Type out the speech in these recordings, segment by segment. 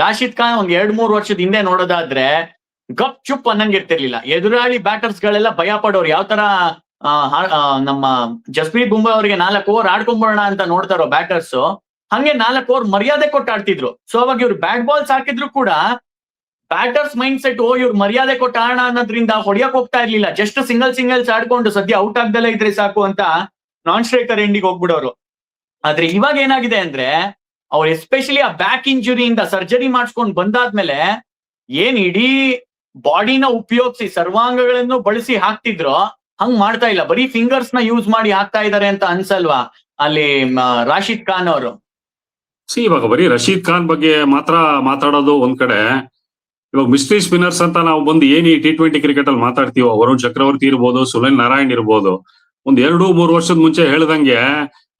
ರಾಶಿದ್ ಖಾನ್ ಒಂದ್ 2-3 ವರ್ಷದ ಹಿಂದೆ ನೋಡೋದಾದ್ರೆ ಗಪ್ ಚುಪ್ ಅನ್ನಂಗ್ ಇರ್ತಿರ್ಲಿಲ್ಲ. ಎದುರಾಳಿ ಬ್ಯಾಟರ್ಸ್ ಗಳೆಲ್ಲ ಭಯ ಪಡೋರು. ಯಾವ ತರ ನಮ್ಮ ಜಸ್ಪ್ರೀತ್ ಬುಮ್ರಾ ಅವರಿಗೆ 4 ಓವರ್ ಆಡ್ಕೊಂಬೋಣ ಅಂತ ನೋಡ್ತಾರೋ ಬ್ಯಾಟರ್ಸ್, ಹಂಗೆ 4 ಓವರ್ ಮರ್ಯಾದೆ ಕೊಟ್ಟು ಆಡ್ತಿದ್ರು. ಸೊ ಅವಾಗ ಇವ್ರು ಬ್ಯಾಟ್ ಬಾಲ್ಸ್ ಹಾಕಿದ್ರು ಕೂಡ ಬ್ಯಾಟರ್ಸ್ ಮೈಂಡ್ ಸೆಟ್ ಇವ್ರು ಮರ್ಯಾದೆ ಕೊಟ್ಟು ಆಡೋಣ ಅನ್ನೋದ್ರಿಂದ ಹೊಡಿಯಕ್ ಹೋಗ್ತಾ ಇರ್ಲಿಲ್ಲ. ಜಸ್ಟ್ ಸಿಂಗಲ್ಸ್ ಆಡ್ಕೊಂಡು ಸದ್ಯ ಔಟ್ ಆಗ್ದಲ್ಲೇ ಇದ್ರೆ ಸಾಕು ಅಂತ ನಾನ್ ಸ್ಟ್ರೈಕರ್ ಎಂಡಿಗೆ ಹೋಗ್ಬಿಡೋರು. ಆದ್ರೆ ಇವಾಗ ಏನಾಗಿದೆ ಅಂದ್ರೆ ಅವ್ರು ಎಸ್ಪೆಷಲಿ ಆ ಬ್ಯಾಕ್ ಇಂಜುರಿಯಿಂದ ಸರ್ಜರಿ ಮಾಡಿಸ್ಕೊಂಡು ಬಂದಾದ್ಮೇಲೆ ಏನ್ ಇಡೀ ಬಾಡಿನ ಉಪಯೋಗಿಸಿ ಸರ್ವಾಂಗಗಳನ್ನು ಬಳಸಿ ಹಾಕ್ತಿದ್ರು, ಹಂಗ್ ಮಾಡ್ತಾ ಇಲ್ಲ. ಬರೀ ಫಿಂಗರ್ಸ್ ನ ಯೂಸ್ ಮಾಡಿ ಹಾಕ್ತಾ ಇದಾರೆ ಅಂತ ಅನ್ಸಲ್ವಾ ಅಲ್ಲಿ ರಾಶಿದ್ ಖಾನ್ ಅವರು? ಇವಾಗ ಬರೀ ರಶೀದ್ ಖಾನ್ ಬಗ್ಗೆ ಮಾತ್ರ ಮಾತಾಡೋದು ಒಂದ್ ಕಡೆ, ಇವಾಗ ಮಿಸ್ಟ್ರಿ ಸ್ಪಿನ್ನರ್ಸ್ ಅಂತ ನಾವು ಬಂದು ಏನ್ ಈ T20 ಕ್ರಿಕೆಟ್ ಅಲ್ಲಿ ಮಾತಾಡ್ತೀವೋ, ವರುಣ್ ಚಕ್ರವರ್ತಿ ಇರ್ಬೋದು, ಸುನಿಲ್ ನಾರಾಯಣ್ ಇರ್ಬೋದು, ಒಂದ್ 2-3 ವರ್ಷದ ಮುಂಚೆ ಹೇಳ್ದಂಗೆ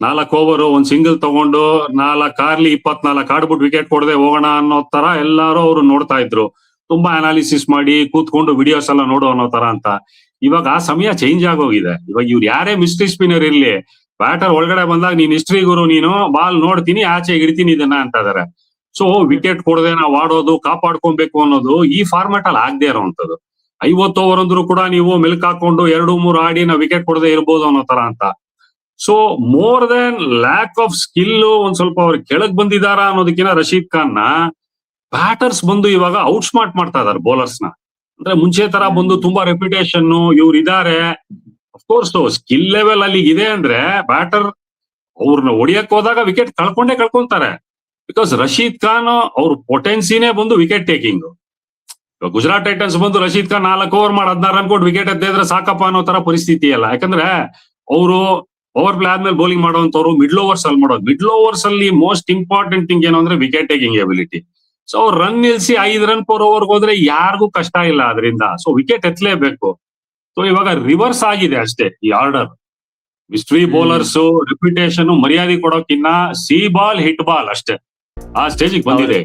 4 ಓವರ್ ಒಂದ್ ಸಿಂಗಲ್ ತಗೊಂಡು 4 ಕಾರ್ಲಿ 24 ಆಡ್ಬಿಟ್ಟು ವಿಕೆಟ್ ಕೊಡದೆ ಹೋಗೋಣ ಅನ್ನೋ ತರ ಎಲ್ಲಾರು ಅವ್ರು ನೋಡ್ತಾ ಇದ್ರು. ತುಂಬಾ ಅನಾಲಿಸಿಸ್ ಮಾಡಿ ಕೂತ್ಕೊಂಡು ವಿಡಿಯೋಸ್ ಎಲ್ಲ ನೋಡು ಅನ್ನೋ ತರ ಅಂತ. ಇವಾಗ ಆ ಸಮಯ ಚೇಂಜ್ ಆಗೋಗಿದೆ. ಇವಾಗ ಇವ್ರು ಯಾರೇ ಮಿಸ್ಟ್ರಿ ಸ್ಪಿನ್ನರ್ ಇರ್ಲಿ, ಬ್ಯಾಟರ್ ಒಳಗಡೆ ಬಂದಾಗ ನೀನ್ ಹಿಸ್ಟ್ರಿ ಗುರು, ನೀನು ಬಾಲ್ ನೋಡ್ತೀನಿ ಆಚೆ ಇಡ್ತೀನಿ ಇದನ್ನ ಅಂತ ಇದಾರೆ. ಸೊ ವಿಕೆಟ್ ಕೊಡದೆ ನಾವು ಆಡೋದು, ಕಾಪಾಡ್ಕೊಬೇಕು ಅನ್ನೋದು ಈ ಫಾರ್ಮ್ಯಾಟ್ ಅಲ್ಲಿ ಆಗದೆ ಇರೋವಂಥದ್ದು. 50 ಓವರ್ ಅಂದ್ರೂ ಕೂಡ ನೀವು ಮೆಲ್ಕ್ ಹಾಕೊಂಡು 2-3 ಆಡಿ ನಾವು ವಿಕೆಟ್ ಕೊಡದೆ ಇರ್ಬೋದು ಅನ್ನೋ ತರ ಅಂತ. So more than lack of skill, ಒಂದ್ ಸ್ವಲ್ಪ ಅವ್ರು ಕೆಳಗ್ ಬಂದಿದಾರ ಅನ್ನೋದಕ್ಕಿಂತ ರಶೀದ್ ಖಾನ್ ನ ಬ್ಯಾಟರ್ಸ್ ಬಂದು ಇವಾಗ ಔಟ್ ಸ್ಮಾರ್ಟ್ ಮಾಡ್ತಾ ಇದಾರೆ ಬೌಲರ್ಸ್ ನ. ಅಂದ್ರೆ ಮುಂಚೆ ತರ ಬಂದು ತುಂಬಾ ರೆಪ್ಯುಟೇಷನ್ ಇವ್ರು ಇದಾರೆ. ಅಫ್ಕೋರ್ಸ್ ಸ್ಕಿಲ್ ಲೆವೆಲ್ ಅಲ್ಲಿ ಇದೆ ಅಂದ್ರೆ ಬ್ಯಾಟರ್ ಅವ್ರನ್ನ ಹೊಡಿಯಕ್ ಹೋದಾಗ ವಿಕೆಟ್ ಕಳ್ಕೊಂತಾರೆ. ಬಿಕಾಸ್ ರಶೀದ್ ಖಾನ್ ಅವ್ರ ಪೊಟೆನ್ಸಿನೇ ಬಂದು ವಿಕೆಟ್ ಟೇಕಿಂಗ್. ಗುಜರಾತ್ ಟೈಟನ್ಸ್ ಬಂದು ರಶೀದ್ ಖಾನ್ 4 ಓವರ್ ಮಾಡಿ 16 ರನ್ ಕೊಟ್ಟು ವಿಕೆಟ್ ಎದ್ದಿದ್ರೆ ಸಾಕಪ್ಪ ಅನ್ನೋ ತರ ಪರಿಸ್ಥಿತಿ ಅಲ್ಲ. ಯಾಕಂದ್ರೆ ಅವರು ಓವರ್ ಪ್ಲೇ ಆದ್ಮೇಲೆ ಬೌಲಿಂಗ್ ಮಾಡುವಂತವ್ರು ಮಿಡ್ಲ್ ಓವರ್ಸ್ ಅಲ್ಲಿ ಮಾಡೋದು. ಮಿಡ್ಲ್ ಓವರ್ಸ್ ಅಲ್ಲಿ ಮೋಸ್ಟ್ ಇಂಪಾರ್ಟೆಂಟ್ ಥಿಂಗ್ ಏನು ಅಂದ್ರೆ ವಿಕೆಟ್ ಟೇಕಿಂಗ್ ಎಬಿಲಿಟಿ. ಸೊ ಅವ್ರು ರನ್ ನಿಲ್ಸಿ 5 ರನ್ ಪರ್ ಓವರ್ ಹೋದ್ರೆ ಯಾರಿಗೂ ಕಷ್ಟ ಇಲ್ಲ ಅದರಿಂದ. ಸೊ ವಿಕೆಟ್ ಎತ್ತಲೇಬೇಕು. ಸೊ ಇವಾಗ ರಿವರ್ಸ್ ಆಗಿದೆ ಅಷ್ಟೇ ಈ ಆರ್ಡರ್. ಮಿಸ್ಟ್ರಿ ಬೌಲರ್ಸ್ ರೆಪ್ಯುಟೇಷನ್ ಮರ್ಯಾದೆ ಕೊಡೋಕಿನ್ನ ಸಿ ಬಾಲ್ ಹಿಟ್ ಬಾಲ್ ಅಷ್ಟೇ ಆ ಸ್ಟೇಜಿಗೆ ಬಂದಿದೆ.